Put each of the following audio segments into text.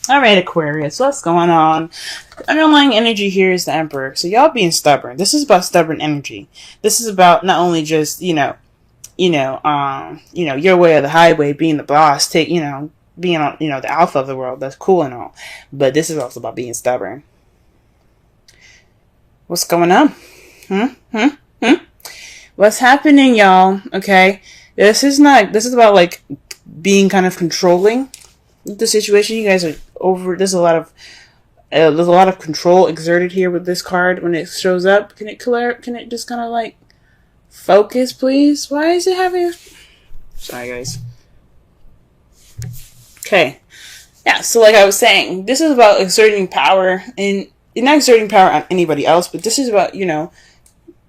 Alright, Aquarius, what's going on? The underlying energy here is the Emperor. So y'all being stubborn. This is about stubborn energy. This is about not only just, your way or the highway, being the boss, being on, the alpha of the world. That's cool and all. But this is also about being stubborn. What's going on? What's happening, y'all? Okay. This is about like being kind of controlling the situation. You guys are over. There's a lot of control exerted here with this card when it shows up. Can it just kind of like focus, please? Why is it having? Sorry, guys. Okay. Yeah. So, like I was saying, this is about exerting power, and you're not exerting power on anybody else, but this is about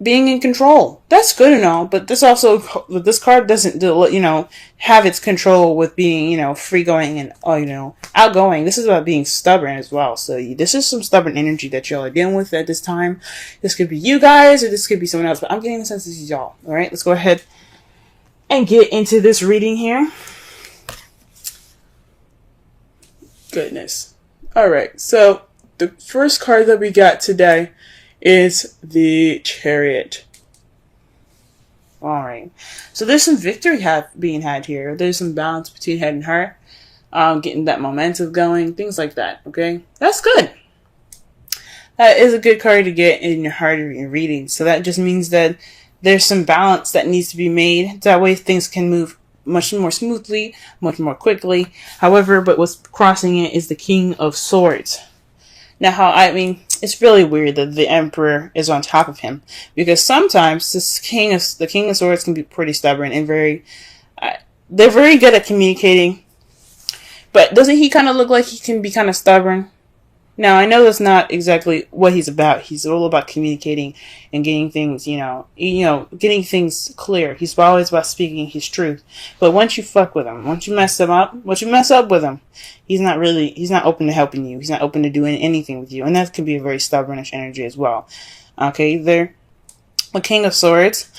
being in control. That's good and all, but this card doesn't have its control with being free going and outgoing. This is about being stubborn as well. So this is some stubborn energy that y'all are dealing with at this time. This could be you guys or this could be someone else, but I'm getting the sense this is y'all. All right, let's go ahead and get into this reading here. Goodness. All right, so the first card that we got today is the Chariot. Alright. So there's some victory being had here. There's some balance between head and heart. Getting that momentum going. Things like that. Okay? That's good. That is a good card to get in your heart of your reading. So that just means that there's some balance that needs to be made. That way things can move much more smoothly, much more quickly. However, but what's crossing it is the King of Swords. Now, it's really weird that the Emperor is on top of him, because sometimes the King of Swords can be pretty stubborn and they're very good at communicating. But doesn't he kind of look like he can be kind of stubborn? Now, I know that's not exactly what he's about. He's all about communicating and getting things, getting things clear. He's always about speaking his truth. But once you fuck with him, once you mess up with him, he's not open to helping you. He's not open to doing anything with you. And that can be a very stubbornish energy as well. Okay, they're a King of Swords.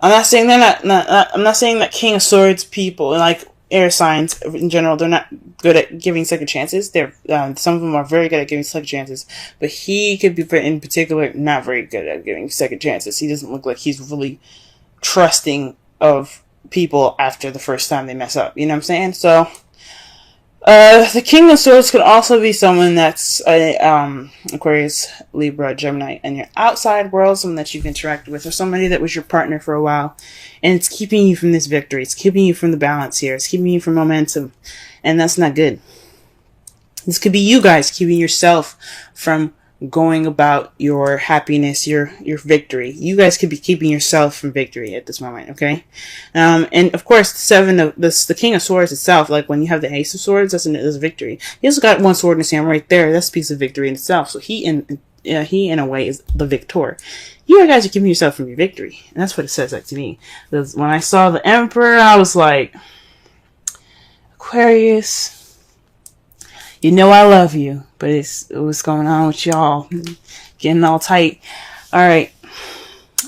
I'm not saying I'm not saying that King of Swords people, like air signs in general, they're not good at giving second chances. Some of them are very good at giving second chances, but he could be, in particular, not very good at giving second chances. He doesn't look like he's really trusting of people after the first time they mess up. You know what I'm saying? So, the King of Swords could also be someone that's Aquarius, Libra, Gemini, and your outside world, someone that you've interacted with, or somebody that was your partner for a while, and it's keeping you from this victory. It's keeping you from the balance here. It's keeping you from momentum, and that's not good. This could be you guys keeping yourself from going about your happiness, your victory. You guys could be keeping yourself from victory at this moment, okay? And of course, the King of Swords itself, like when you have the Ace of Swords, that's a victory. He also got one sword in his hand right there. That's a piece of victory in itself. So he in a way is the victor. You guys are keeping yourself from your victory, and that's what it says like to me. Because when I saw the Emperor, I was like, Aquarius, you know I love you, but what's going on with y'all? Getting all tight. Alright.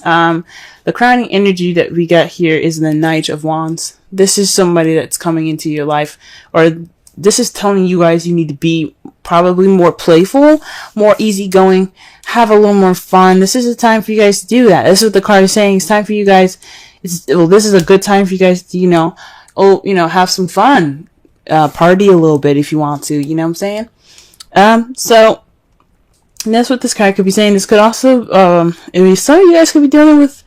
The crowning energy that we got here is the Knight of Wands. This is somebody that's coming into your life, or this is telling you guys you need to be probably more playful, more easygoing, have a little more fun. This is a time for you guys to do that. This is what the card is saying. It's time for you guys. This is a good time for you guys to, have some fun. Party a little bit if you want to, you know what I'm saying? So that's what this card could be saying. This could also, some of you guys could be dealing with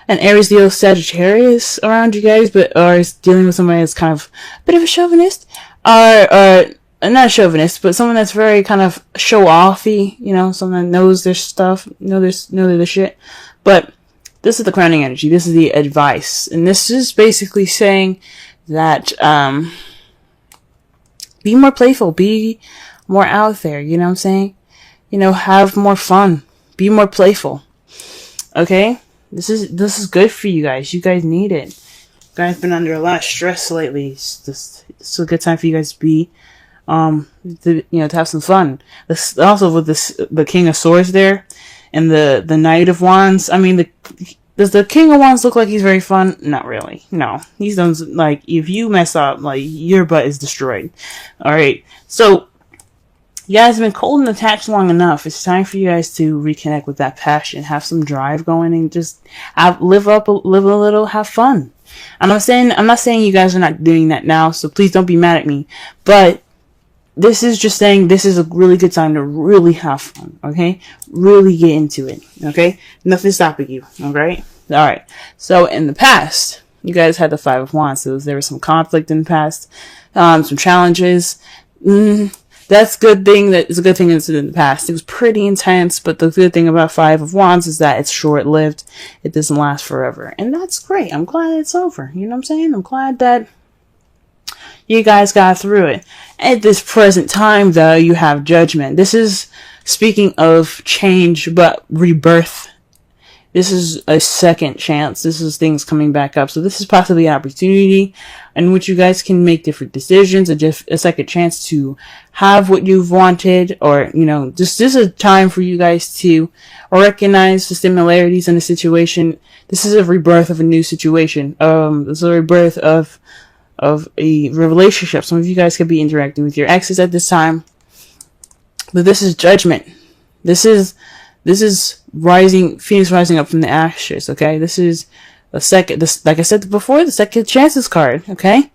an Aries, Leo, Sagittarius around you guys, or is dealing with somebody that's kind of a bit of a chauvinist, or not a chauvinist, but someone that's very kind of show-offy, someone that knows their stuff, know their shit. But this is the crowning energy. This is the advice, and this is basically saying that, be more playful, be more out there, you know what I'm saying? Have more fun, be more playful. Okay? This is good for you guys. You guys need it. You guys have been under a lot of stress lately. It's a good time for you guys to be, to have some fun. This, also with the King of Swords there, and the Knight of Wands. Does the King of Wands look like he's very fun? Not really. No. He's done, like, if you mess up, like, your butt is destroyed. Alright. So, You guys have been cold and attached long enough. It's time for you guys to reconnect with that passion, have some drive going, and just live a little, have fun. I'm not saying you guys are not doing that now, so please don't be mad at me. But this is just saying this is a really good time to really have fun, okay? Really get into it, okay? Nothing's stopping you, alright? Alright, so in the past, you guys had the Five of Wands, so there was some conflict in the past, some challenges. That's a good thing that is a good thing that's in the past. It was pretty intense, but the good thing about Five of Wands is that it's short-lived. It doesn't last forever, and that's great. I'm glad it's over, you know what I'm saying? I'm glad that you guys got through it. At this present time, though, you have Judgment. This is, speaking of change, but rebirth. This is a second chance. This is things coming back up. So this is possibly an opportunity in which you guys can make different decisions, a second chance to have what you've wanted, or, you know, this is a time for you guys to recognize the similarities in the situation. This is a rebirth of a new situation. This is a rebirth of a relationship. Some of you guys could be interacting with your exes at this time, but this is Judgment. This is Phoenix rising up from the ashes. Okay, this is like I said before, the second chances card. Okay,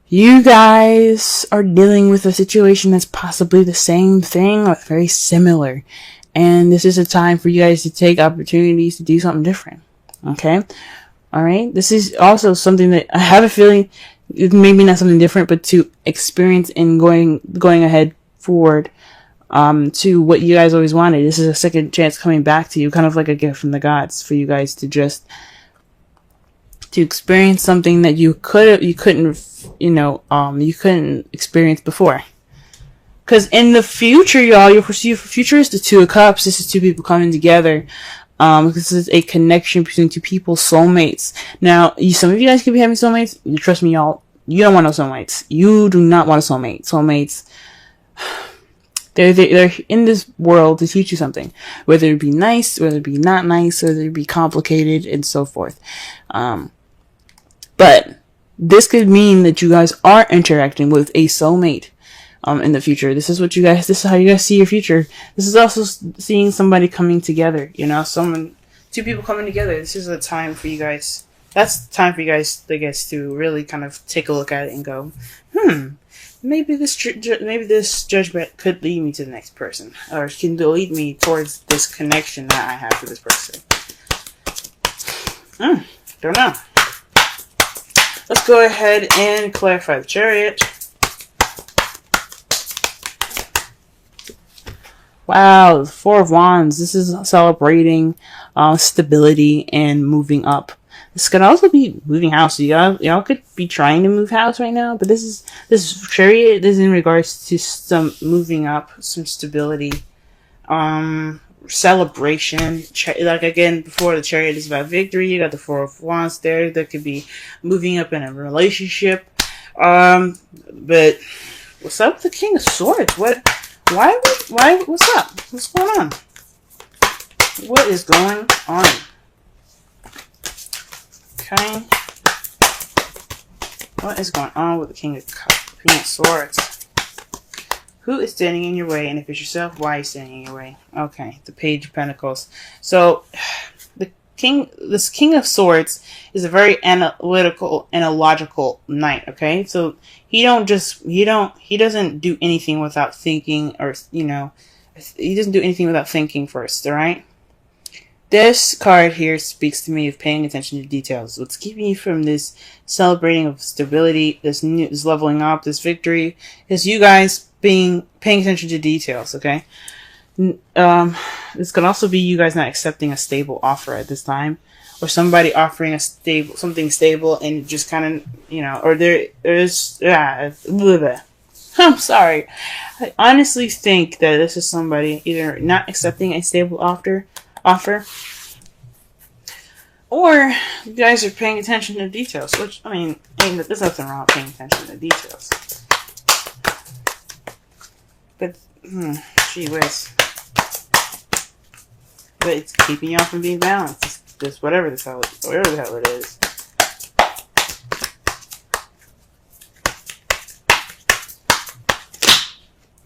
you guys are dealing with a situation that's possibly the same thing or very similar, and this is a time for you guys to take opportunities to do something different. Okay. All right. This is also something that I have a feeling it maybe not something different, but to experience in going ahead forward, to what you guys always wanted. This is a second chance coming back to you, kind of like a gift from the gods for you guys to just, to experience something that you couldn't experience before. Cause in the future, y'all, your future is the Two of Cups. This is two people coming together. This is a connection between two people, soulmates. Now, some of you guys could be having soulmates. Trust me, y'all. You don't want no soulmates. You do not want a soulmate. Soulmates, they're in this world to teach you something. Whether it be nice, whether it be not nice, whether it be complicated, and so forth. But this could mean that you guys are interacting with a soulmate. In the future. This is how you guys see your future. This is also seeing somebody coming together, you know, two people coming together. This is a time for you guys. That's the time for you guys, I guess, to really kind of take a look at it and go, maybe this judgment could lead me to the next person, or can lead me towards this connection that I have with this person. Don't know. Let's go ahead and clarify the Chariot. Wow, the Four of Wands. This is celebrating stability and moving up. This could also be moving house. So y'all could be trying to move house right now, but this Chariot is in regards to some moving up, some stability, celebration. Like again, before, the Chariot is about victory. You got the Four of Wands there. That could be moving up in a relationship. But what's up with the King of Swords? Why, what's up? What's going on? What is going on? Okay. What is going on with the King of Swords? Who is standing in your way? And if it's yourself, why are you standing in your way? Okay, the Page of Pentacles. So, this King of Swords is a very analytical and a logical knight, okay? So he doesn't do anything without thinking, or, you know, he doesn't do anything without thinking first, all right? This card here speaks to me of paying attention to details. What's keeping you from this celebrating of stability, this leveling up, this victory, is you guys paying attention to details, okay? This could also be you guys not accepting a stable offer at this time, or somebody offering something stable, and just kind of, you know, or I'm sorry. I honestly think that this is somebody either not accepting a stable offer, or you guys are paying attention to details, which, I mean, there's nothing wrong with paying attention to details. But, gee whiz. But it's keeping y'all from being balanced. It's just whatever the hell it is.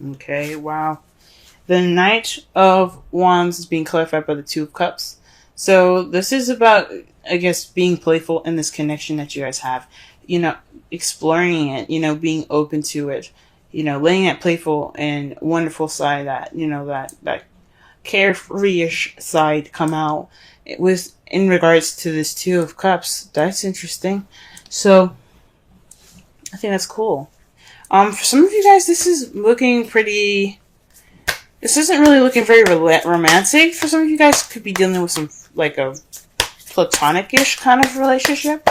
Okay, wow. The Knight of Wands is being clarified by the Two of Cups. So this is about, I guess, being playful in this connection that you guys have. You know, exploring it, you know, being open to it. You know, letting that playful and wonderful side, that, you know, that carefree-ish side come out. It was in regards to this Two of Cups. That's interesting. So I think that's cool. For some of you guys, this is looking pretty. This isn't really looking very romantic. For some of you guys, could be dealing with some like a platonic-ish kind of relationship.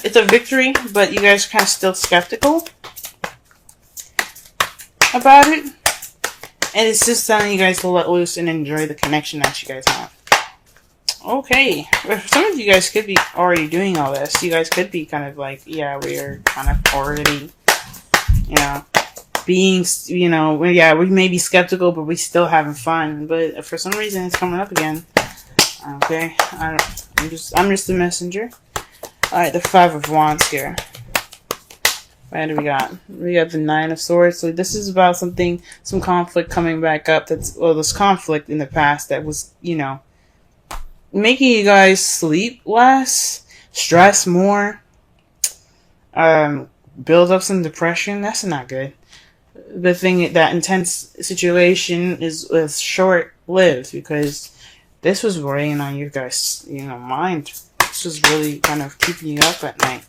It's a victory, but you guys are kind of still skeptical about it. And it's just telling you guys to let loose and enjoy the connection that you guys have. Okay. Some of you guys could be already doing all this. You guys could be kind of like, yeah, we're kind of already, you know, being, you know, yeah, we may be skeptical, but we still having fun. But for some reason, it's coming up again. Okay. I'm just the messenger. Alright, the Five of Wands here. What do we got? We got the Nine of Swords. So this is about something, some conflict coming back up. That's, well, this conflict in the past that was, you know, making you guys sleep less, stress more, build up some depression. That's not good. The thing, that intense situation is short-lived, because this was weighing on you guys, you know, mind. This was really kind of keeping you up at night.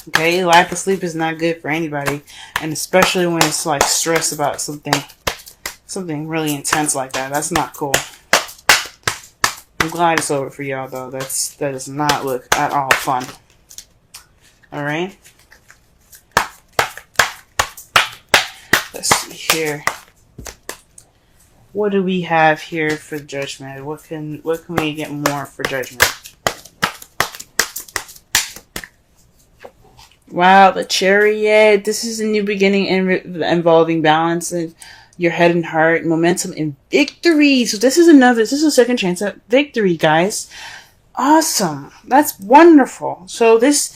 Okay, lack of sleep is not good for anybody, and especially when it's like stress about something really intense like that. That's not cool. I'm glad it's over for y'all though. That does not look at all fun. All right. Let's see here. What do we have here for Judgment? What can we get more for Judgment? Wow, the Chariot. This is a new beginning involving balance of your head and heart, momentum, and victory. So this is a second chance at victory, guys. Awesome. That's wonderful. So this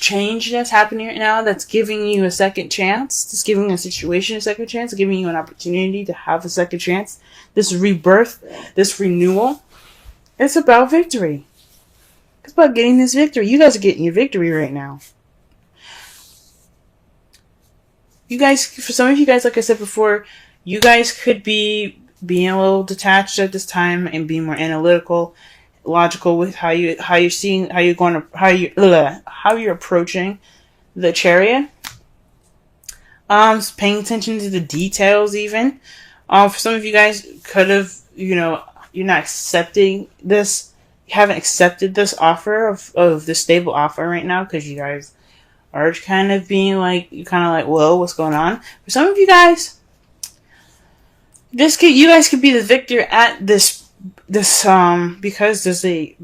change that's happening right now, that's giving you a second chance. It's giving a situation a second chance, giving you an opportunity to have a second chance. This rebirth, this renewal, it's about victory. It's about getting this victory. You guys are getting your victory right now. You guys, for some of you guys, like I said before, you guys could be being a little detached at this time and being more analytical, logical with how you're approaching the Chariot. Paying attention to the details even. For some of you guys could have, you know, you're not accepting this, you haven't accepted this offer of this stable offer right now, because you guys are kind of being like, you're kind of like, whoa, what's going on? For some of you guys, you guys could be the victor at this because there's a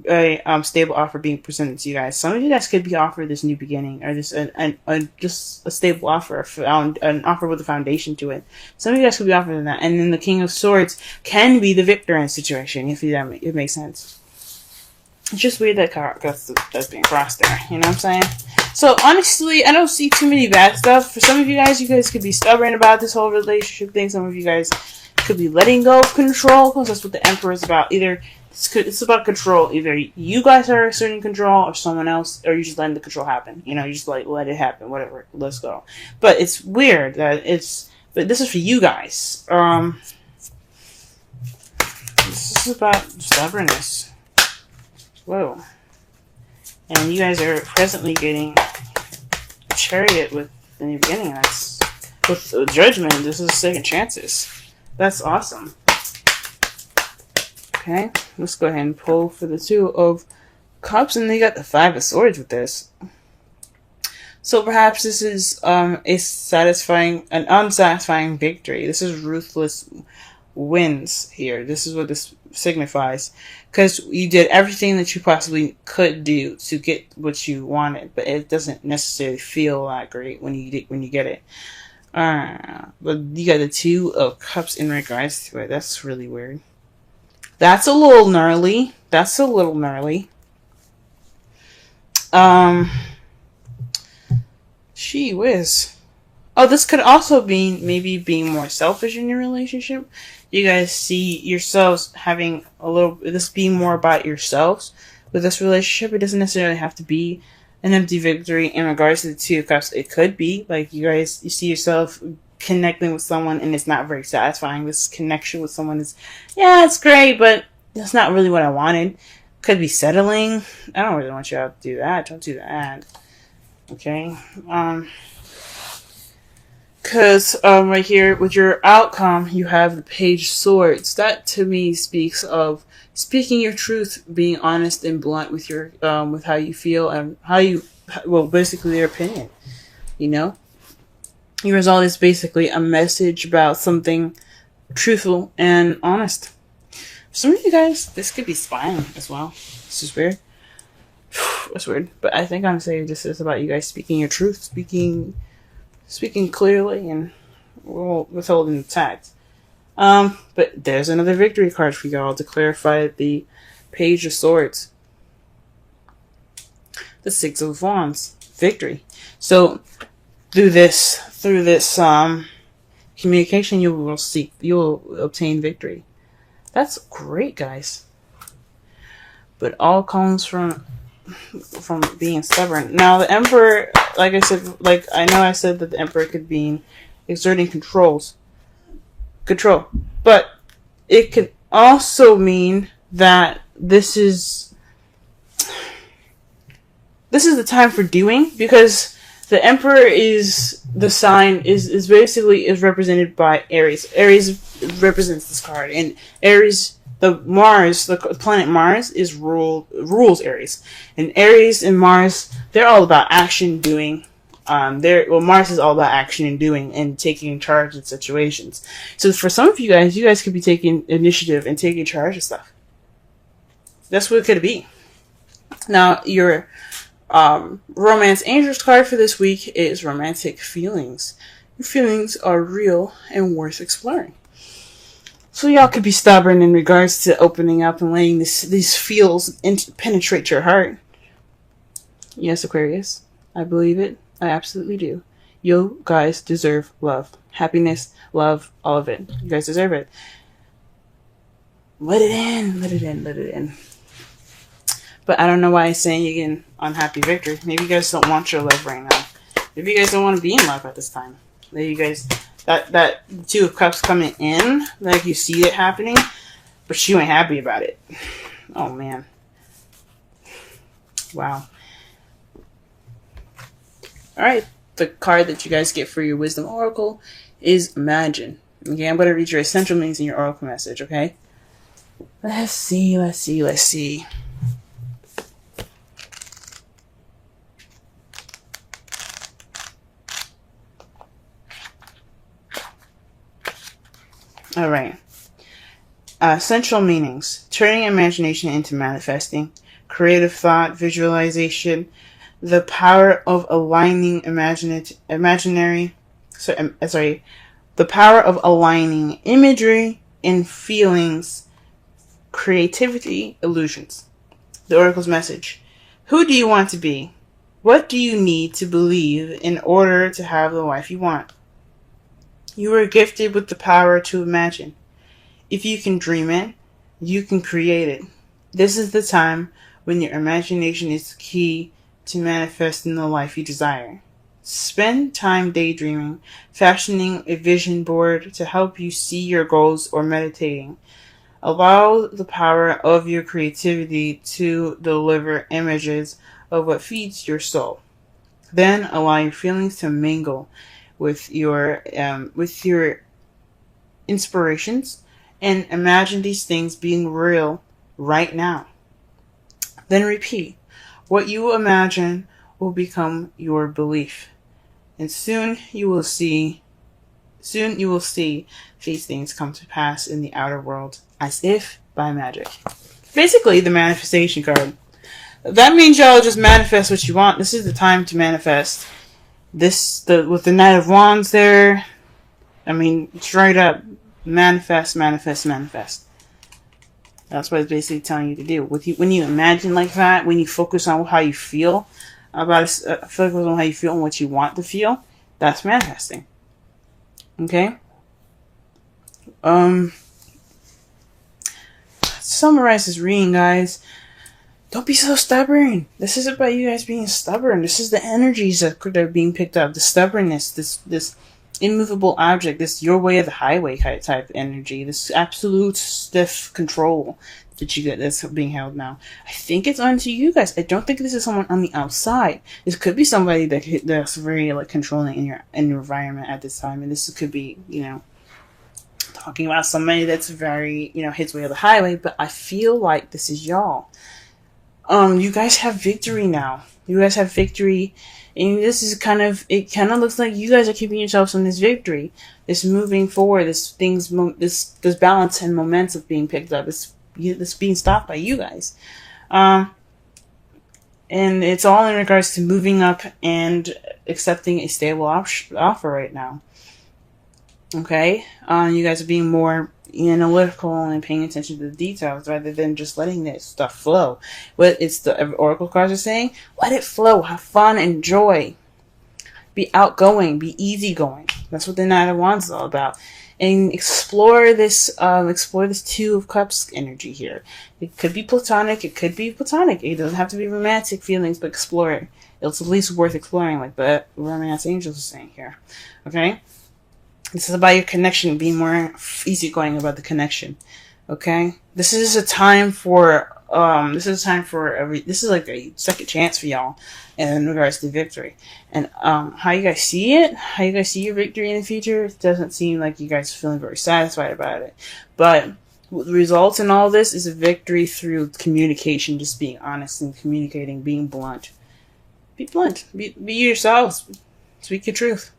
stable offer being presented to you guys. Some of you guys could be offered this new beginning, or this just a stable offer, an offer with a foundation to it. Some of you guys could be offered that, and then the King of Swords can be the victor in a situation, if it makes sense. It's just weird that that's being crossed there. You know what I'm saying? So honestly, I don't see too many bad stuff. For some of you guys could be stubborn about this whole relationship thing. Some of you guys could be letting go of control, because that's what the Emperor is about. Either it's about control. Either you guys are asserting control, or someone else, or you just letting the control happen. You know, you just like let it happen. Whatever. Let's go. But it's weird that but this is for you guys. This is about stubbornness. Whoa. And you guys are presently getting a Chariot with the new beginning. That's with the Judgment. This is second chances. That's awesome. Okay, let's go ahead and pull for the Two of Cups, and they got the Five of Swords with this. So perhaps this is an unsatisfying victory. This is ruthless wins here. This is what this signifies, because you did everything that you possibly could do to get what you wanted, but it doesn't necessarily feel that great when you get it. But you got the Two of Cups in regards to it. That's really weird. That's a little gnarly. Gee whiz. Oh, this could also be maybe being more selfish in your relationship. You guys see yourselves having this being more about yourselves with this relationship. It doesn't necessarily have to be an empty victory in regards to the Two of Cups. It could be like you see yourself connecting with someone and it's not very satisfying. This connection with someone is, yeah, it's great, but that's not really what I wanted. Could be settling. I don't really want you to do that. Don't do that. Okay. Because right here with your outcome, you have the Page of Swords. That to me speaks of speaking your truth, being honest and blunt with your with how you feel and basically their opinion. You know, your result is basically a message about something truthful and honest. For some of you guys, this could be spying as well. This is weird. That's weird, but I think I'm saying this is about you guys speaking your truth, speaking clearly and withholding attacks. But there's another victory card for y'all to clarify the Page of Swords. The Six of Wands. Victory. So through this communication, you will obtain victory. That's great, guys. But all comes from being stubborn. Now the Emperor, like I said, I said that the Emperor could be exerting control, but it could also mean that this is the time for doing, because the Emperor is the sign is basically represented by Aries. Aries represents this card, and Aries, the planet Mars rules Aries, and Aries and Mars, they're all about action, doing. Mars is all about action and doing and taking charge in situations. So for some of you guys could be taking initiative and taking charge of stuff. That's what it could be. Now, your Romance Angels card for this week is Romantic Feelings. Your feelings are real and worth exploring. So y'all could be stubborn in regards to opening up and letting these feels penetrate your heart. Yes, Aquarius. I believe it. I absolutely do. You guys deserve love. Happiness, love, all of it. You guys deserve it. Let it in. Let it in. Let it in. But I don't know why I'm saying you get unhappy victory. Maybe you guys don't want your love right now. Maybe you guys don't want to be in love at this time. Maybe you guys... That Two of Cups coming in, like you see it happening, but you ain't happy about it. Oh, man. Wow. Alright, the card that you guys get for your Wisdom Oracle is Imagine. Okay, I'm going to read your essential meanings in your Oracle message, okay? Let's see. Alright. Essential meanings. Turning imagination into manifesting. Creative thought, visualization. The power of aligning the power of aligning imagery and feelings, creativity, illusions. The Oracle's message. Who do you want to be? What do you need to believe in order to have the life you want? You are gifted with the power to imagine. If you can dream it, you can create it. This is the time when your imagination is key to manifesting the life you desire. Spend time daydreaming, fashioning a vision board to help you see your goals, or meditating. Allow the power of your creativity to deliver images of what feeds your soul. Then allow your feelings to mingle with your inspirations, and imagine these things being real right now. Then repeat. What you imagine will become your belief, and soon you will see these things come to pass in the outer world as if by magic. Basically, the manifestation card. That means y'all just manifest what you want. This is the time to manifest. With the Knight of Wands there, I mean, straight up, manifest. That's what it's basically telling you to do. When you imagine like that, when you focus on how you feel focus on how you feel and what you want to feel, That's manifesting. Okay? Summarize this reading, guys. Don't be so stubborn. This isn't about you guys being stubborn. This is the energies that are being picked up. The stubbornness, this immovable object, this your way of the highway type energy, this absolute stiff control that you get that's being held now. I think it's onto you guys. I don't think this is someone on the outside. This could be somebody that's very like controlling in your environment at this time, and this could be, you know, talking about somebody that's very, you know, his way of the highway. But I feel like this is y'all. You guys have victory now. You guys have victory. And this is it kind of looks like you guys are keeping yourselves on this victory. This moving forward, this balance and momentum being picked up. This being stopped by you guys. And it's all in regards to moving up and accepting a stable offer right now. Okay? You guys are being more analytical and paying attention to the details rather than just letting this stuff flow. What it's the oracle cards are saying, let it flow, have fun, enjoy, be outgoing, be easygoing. That's what the Knight of Wands is all about. And explore this Two of Cups energy here. It could be platonic, it could be platonic. It doesn't have to be romantic feelings, but explore it. It's at least worth exploring, like the romance angels are saying here. Okay? This is about your connection, being more easygoing about the connection. Okay? This is a time for this is like a second chance for y'all in regards to victory. And how you guys see it, how you guys see your victory in the future, it doesn't seem like you guys are feeling very satisfied about it. But the results in all this is a victory through communication, just being honest and communicating, being blunt. Be blunt. Be yourselves. Speak your truth.